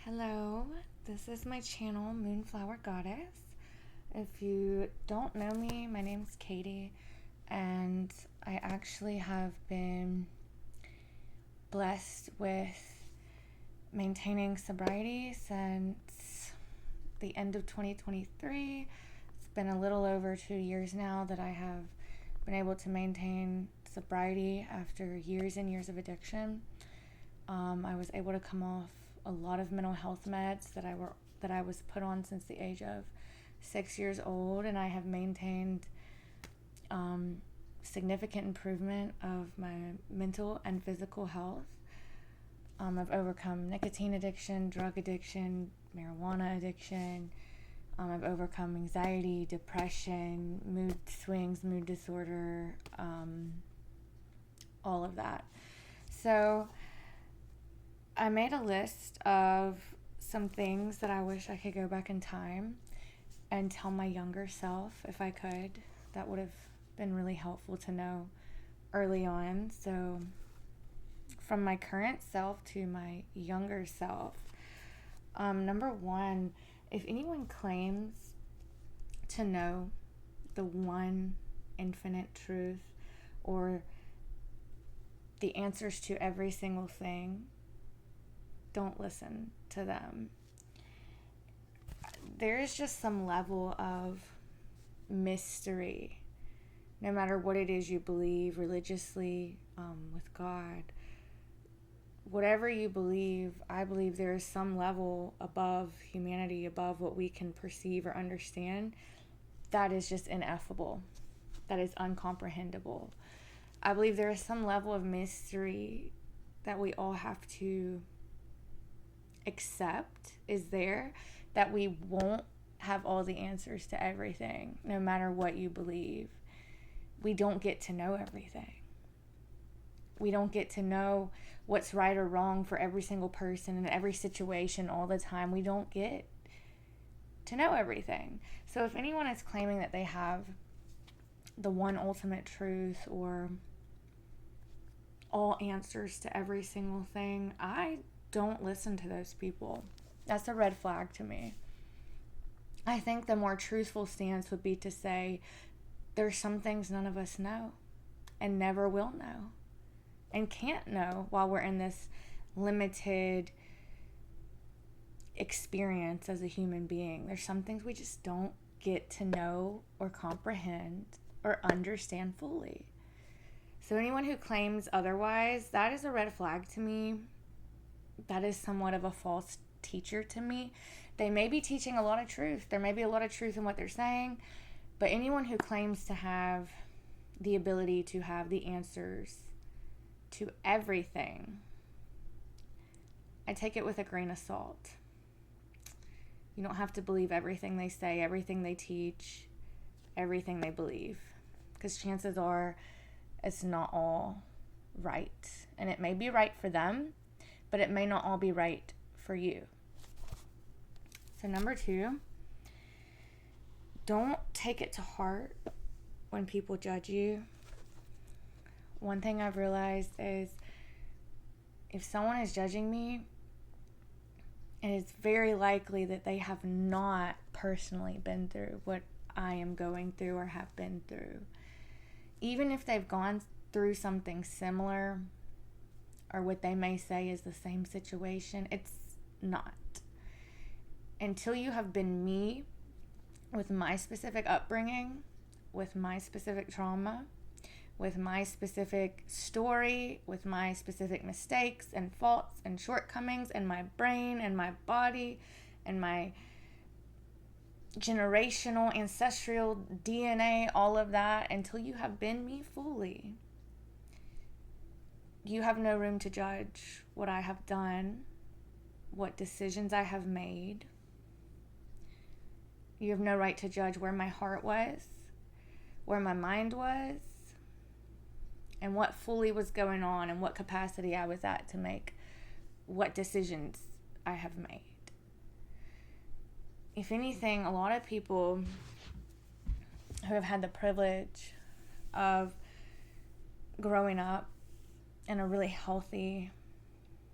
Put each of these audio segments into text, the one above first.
Hello, this is my channel, Moonflower Goddess. If you don't know me, my name's Katie, and I actually have been blessed with maintaining sobriety since the end of 2023. It's been a little over 2 years now that I have been able to maintain sobriety after years and years of addiction. I was able to come off a lot of mental health meds that I was put on since the age of 6 years old, and I have maintained significant improvement of my mental and physical health. I've overcome nicotine addiction, drug addiction, marijuana addiction. I've overcome anxiety, depression, mood swings, mood disorder, all of that. So I made a list of some things that I wish I could go back in time and tell my younger self if I could. That would have been really helpful to know early on. So from my current self to my younger self, number one, if anyone claims to know the one infinite truth or the answers to every single thing, don't listen to them. There is just some level of mystery, no matter what it is you believe religiously, with God. Whatever you believe, I believe there is some level above humanity, above what we can perceive or understand, that is just ineffable, that is uncomprehendable. I believe there is some level of mystery that we all have to accept is there, that we won't have all the answers to everything, no matter what you believe. We don't get to know everything. We don't get to know what's right or wrong for every single person in every situation all the time. We don't get to know everything. So if anyone is claiming that they have the one ultimate truth or all answers to every single thing, I don't listen to those people. That's a red flag to me. I think the more truthful stance would be to say there's some things none of us know and never will know and can't know while we're in this limited experience as a human being. There's some things we just don't get to know or comprehend or understand fully. So anyone who claims otherwise, that is a red flag to me. That is somewhat of a false teacher to me. They may be teaching a lot of truth. There may be a lot of truth in what they're saying, but anyone who claims to have the ability to have the answers to everything, I take it with a grain of salt. You don't have to believe everything they say, everything they teach, everything they believe, because chances are it's not all right. And it may be right for them, but it may not all be right for you. So number two, don't take it to heart when people judge you. One thing I've realized is if someone is judging me, it is very likely that they have not personally been through what I am going through or have been through. Even if they've gone through something similar, or what they may say is the same situation, it's not. Until you have been me, with my specific upbringing, with my specific trauma, with my specific story, with my specific mistakes and faults and shortcomings and my brain and my body and my generational, ancestral DNA, all of that, until you have been me fully, you have no room to judge what I have done, what decisions I have made. You have no right to judge where my heart was, where my mind was, and what fully was going on and what capacity I was at to make what decisions I have made. If anything, a lot of people who have had the privilege of growing up in a really healthy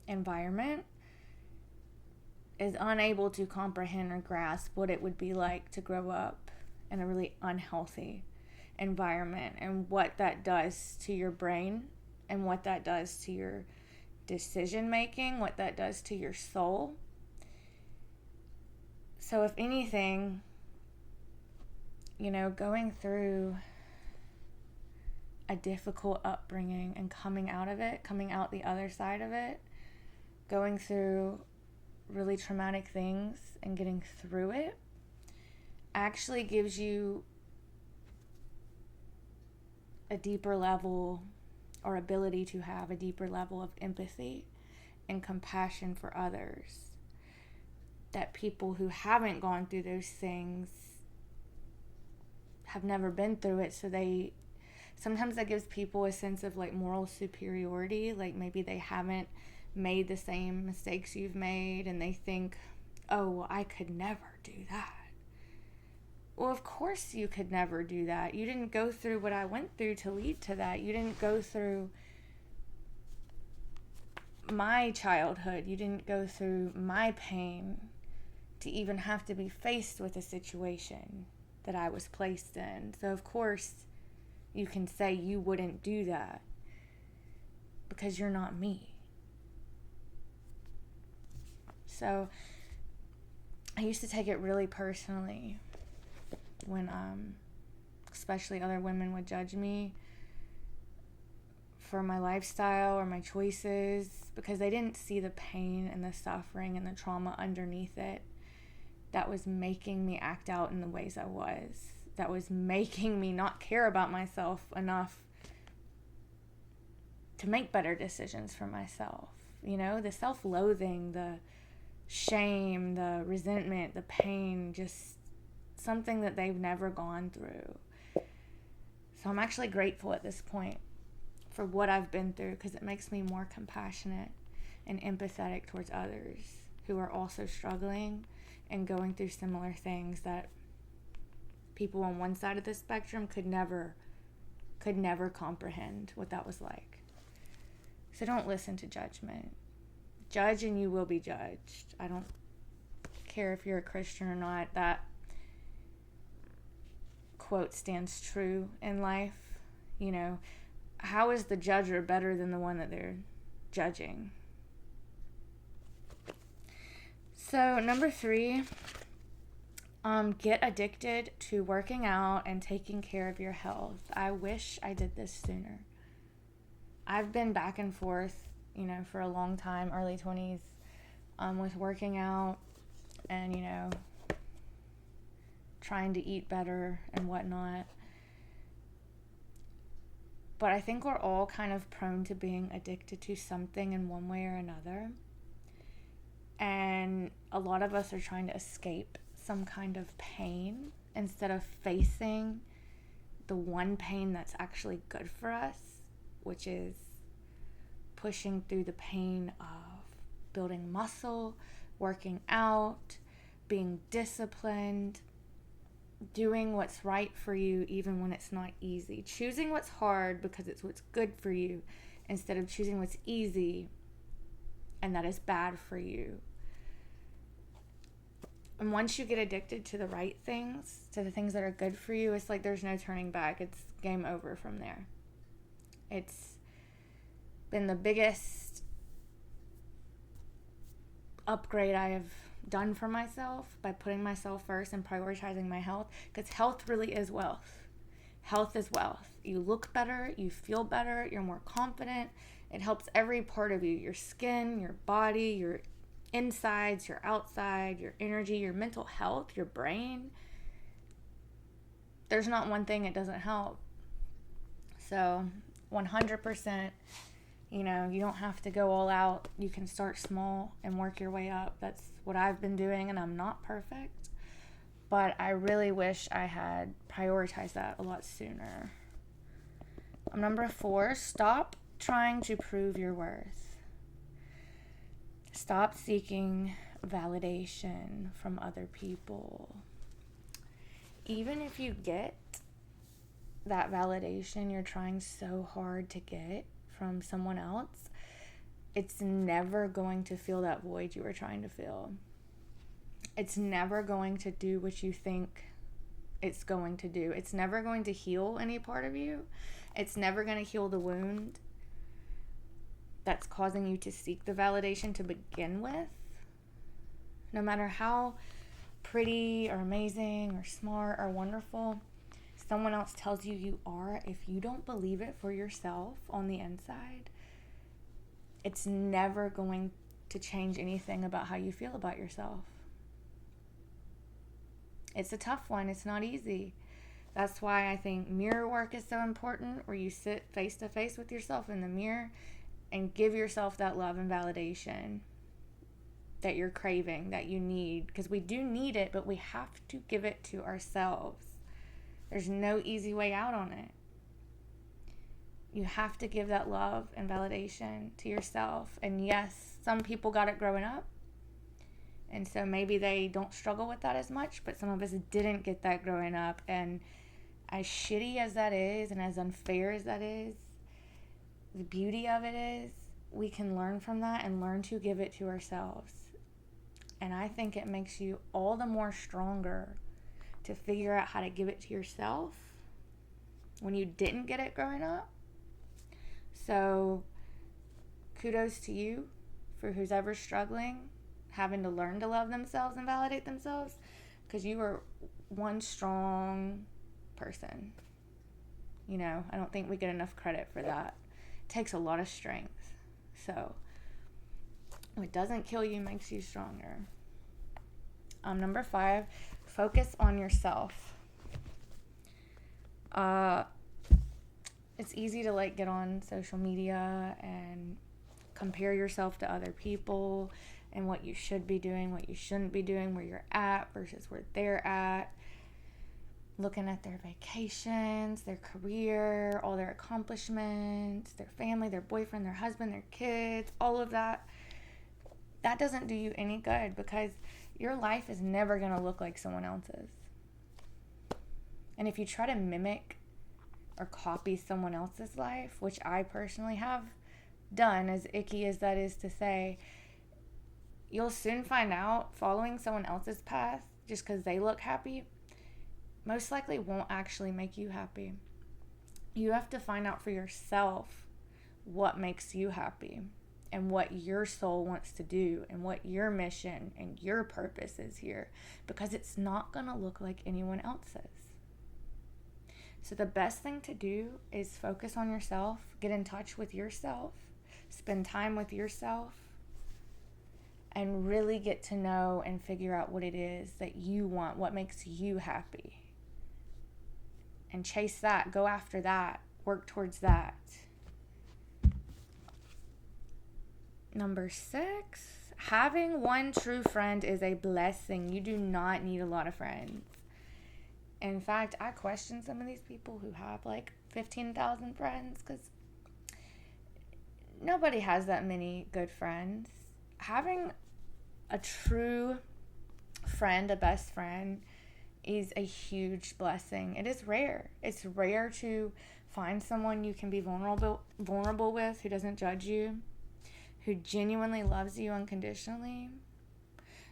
environment, is unable to comprehend or grasp what it would be like to grow up in a really unhealthy environment, and what that does to your brain, and what that does to your decision making, what that does to your soul. So if anything, going through a difficult upbringing and coming out of it, coming out the other side of it, going through really traumatic things and getting through it, actually gives you a deeper level, or ability to have a deeper level of empathy and compassion for others, that people who haven't gone through those things have never been through it. So sometimes that gives people a sense of like moral superiority, like maybe they haven't made the same mistakes you've made, and they think, oh, well, I could never do that. Well, of course you could never do that. You didn't go through what I went through to lead to that. You didn't go through my childhood. You didn't go through my pain to even have to be faced with a situation that I was placed in. So of course you can say you wouldn't do that, because you're not me. So I used to take it really personally when especially other women would judge me for my lifestyle or my choices, because they didn't see the pain and the suffering and the trauma underneath it that was making me act out in the ways I was, that was making me not care about myself enough to make better decisions for myself. The self-loathing, the shame, the resentment, the pain, just something that they've never gone through. So I'm actually grateful at this point for what I've been through, because it makes me more compassionate and empathetic towards others who are also struggling and going through similar things that people on one side of the spectrum could never comprehend what that was like. So don't listen to judgment. Judge and you will be judged. I don't care if you're a Christian or not. That quote stands true in life. How is the judger better than the one that they're judging? So number 3, get addicted to working out and taking care of your health. I wish I did this sooner. I've been back and forth, for a long time, early 20s, with working out and, trying to eat better and whatnot. But I think we're all kind of prone to being addicted to something in one way or another. And a lot of us are trying to escape some kind of pain instead of facing the one pain that's actually good for us, which is pushing through the pain of building muscle, working out, being disciplined, doing what's right for you even when it's not easy. Choosing what's hard because it's what's good for you, instead of choosing what's easy and that is bad for you. And once you get addicted to the right things, to the things that are good for you, it's like there's no turning back. It's game over from there. It's been the biggest upgrade I have done for myself by putting myself first and prioritizing my health, because health really is wealth. Health is wealth. You look better, you feel better, you're more confident. It helps every part of you, your skin, your body, your insides, your outside, your energy, your mental health, your brain. There's not one thing it doesn't help. So 100%, you don't have to go all out. You can start small and work your way up. That's what I've been doing, and I'm not perfect, but I really wish I had prioritized that a lot sooner. Number 4, stop trying to prove your worth. Stop seeking validation from other people. Even if you get that validation you're trying so hard to get from someone else, it's never going to fill that void you were trying to fill. It's never going to do what you think it's going to do. It's never going to heal any part of you. It's never going to heal the wound that's causing you to seek the validation to begin with. No matter how pretty or amazing or smart or wonderful someone else tells you you are, if you don't believe it for yourself on the inside, it's never going to change anything about how you feel about yourself. It's a tough one. It's not easy. That's why I think mirror work is so important, where you sit face to face with yourself in the mirror and give yourself that love and validation that you're craving, that you need. Because we do need it, but we have to give it to ourselves. There's no easy way out on it. You have to give that love and validation to yourself. And yes, some people got it growing up, and so maybe they don't struggle with that as much, but some of us didn't get that growing up. And as shitty as that is, and as unfair as that is, the beauty of it is we can learn from that and learn to give it to ourselves. And I think it makes you all the more stronger to figure out how to give it to yourself when you didn't get it growing up. So kudos to you for who's ever struggling, having to learn to love themselves and validate themselves, because you are one strong person. You know, I don't think we get enough credit for that. It takes a lot of strength. So what doesn't kill you makes you stronger. Number 5, focus on yourself. It's easy to get on social media and compare yourself to other people and what you should be doing, what you shouldn't be doing, where you're at versus where they're at. Looking at their vacations, their career, all their accomplishments, their family, their boyfriend, their husband, their kids, all of that. That doesn't do you any good, because your life is never going to look like someone else's. And if you try to mimic or copy someone else's life, which I personally have done, as icky as that is to say, you'll soon find out following someone else's path just because they look happy most likely won't actually make you happy. You have to find out for yourself what makes you happy and what your soul wants to do and what your mission and your purpose is here, because it's not going to look like anyone else's. So the best thing to do is focus on yourself, get in touch with yourself, spend time with yourself, and really get to know and figure out what it is that you want, what makes you happy. And chase that, go after that, work towards that. Number 6, having one true friend is a blessing. You do not need a lot of friends. In fact, I question some of these people who have 15,000 friends, because nobody has that many good friends. Having a true friend, a best friend, is a huge blessing. It is rare. It's rare to find someone you can be vulnerable with, who doesn't judge you, who genuinely loves you unconditionally,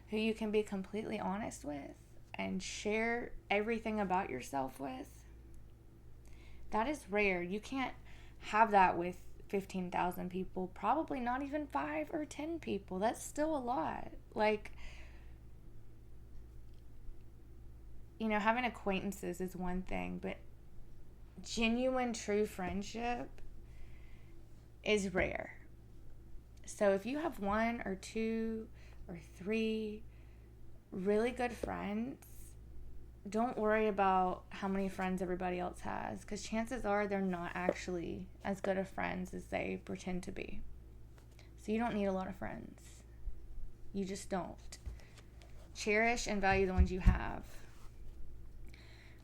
who you can be completely honest with and share everything about yourself with. That is rare. You can't have that with 15,000 people, probably not even 5 or 10 people. That's still a lot. Having acquaintances is one thing, but genuine, true friendship is rare. So if you have 1 or 2 or 3 really good friends, don't worry about how many friends everybody else has, because chances are they're not actually as good of friends as they pretend to be. So you don't need a lot of friends. You just don't. Cherish and value the ones you have.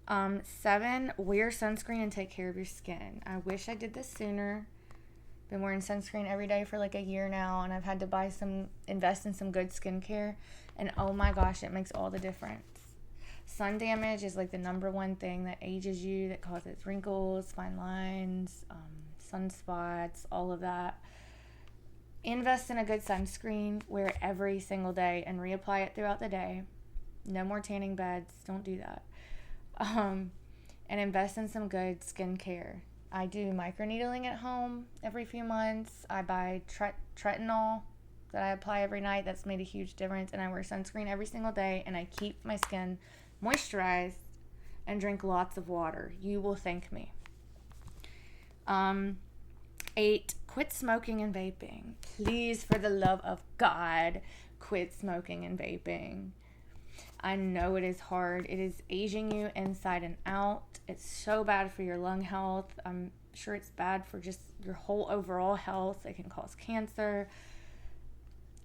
7, wear sunscreen and take care of your skin. I wish I did this sooner. Been wearing sunscreen every day for a year now, and I've had to invest in some good skincare, and oh my gosh, it makes all the difference. Sun damage is the number one thing that ages you, that causes wrinkles, fine lines, sunspots, all of that. Invest in a good sunscreen, wear it every single day, and reapply it throughout the day. No more tanning beds. Don't do that. And invest in some good skincare. I do microneedling at home every few months. I buy tretinool that I apply every night. That's made a huge difference. And I wear sunscreen every single day. And I keep my skin moisturized and drink lots of water. You will thank me. 8, quit smoking and vaping. Please, for the love of God, quit smoking and vaping. I know it is hard. It is aging you inside and out. It's so bad for your lung health. I'm sure it's bad for just your whole overall health. It can cause cancer.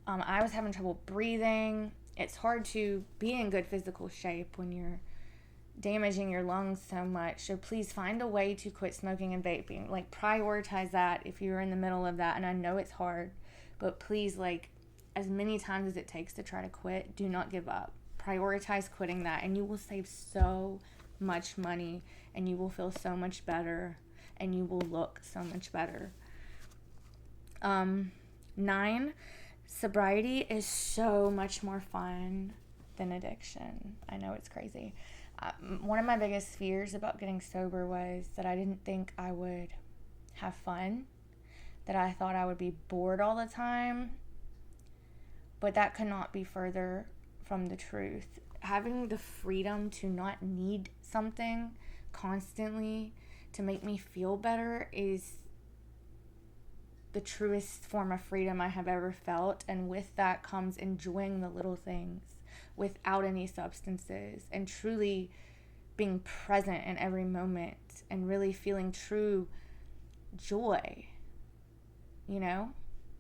I was having trouble breathing. It's hard to be in good physical shape when you're damaging your lungs so much. So please find a way to quit smoking and vaping. Like, prioritize that if you're in the middle of that. And I know it's hard, but please, like, as many times as it takes to try to quit, do not give up. Prioritize quitting that, and you will save so much money, and you will feel so much better, and you will look so much better. 9, sobriety is so much more fun than addiction. I know it's crazy. One of my biggest fears about getting sober was that I didn't think I would have fun, that I thought I would be bored all the time, but that could not be further from the truth. Having the freedom to not need something constantly to make me feel better is the truest form of freedom I have ever felt. And with that comes enjoying the little things without any substances, and truly being present in every moment and really feeling true joy, you know?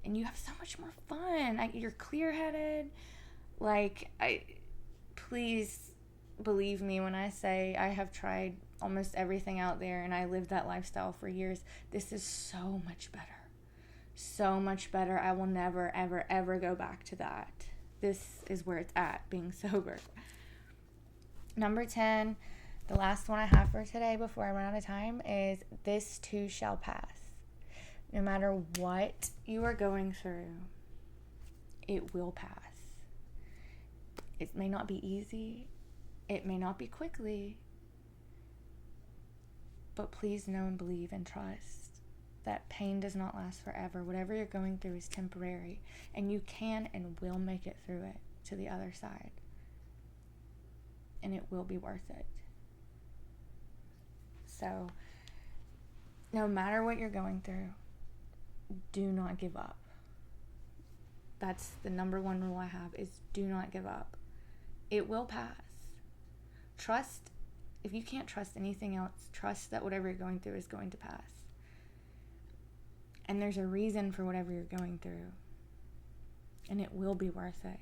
And you have so much more fun. You're clear-headed. Please believe me when I say I have tried almost everything out there, and I lived that lifestyle for years. This is so much better. So much better. I will never, ever, ever go back to that. This is where it's at, being sober. Number 10, the last one I have for today before I run out of time, is this too shall pass. No matter what you are going through, it will pass. It may not be easy. It may not be quickly. But please know and believe and trust that pain does not last forever. Whatever you're going through is temporary, and you can and will make it through it to the other side. And it will be worth it. So, no matter what you're going through, do not give up. That's the number one rule I have, is do not give up. It will pass. Trust. If you can't trust anything else, trust that whatever you're going through is going to pass. And there's a reason for whatever you're going through. And it will be worth it.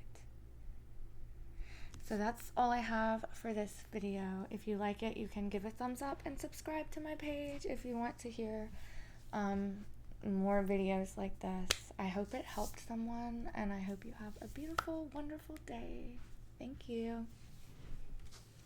So that's all I have for this video. If you like it, you can give a thumbs up and subscribe to my page if you want to hear more videos like this. I hope it helped someone, and I hope you have a beautiful, wonderful day. Thank you.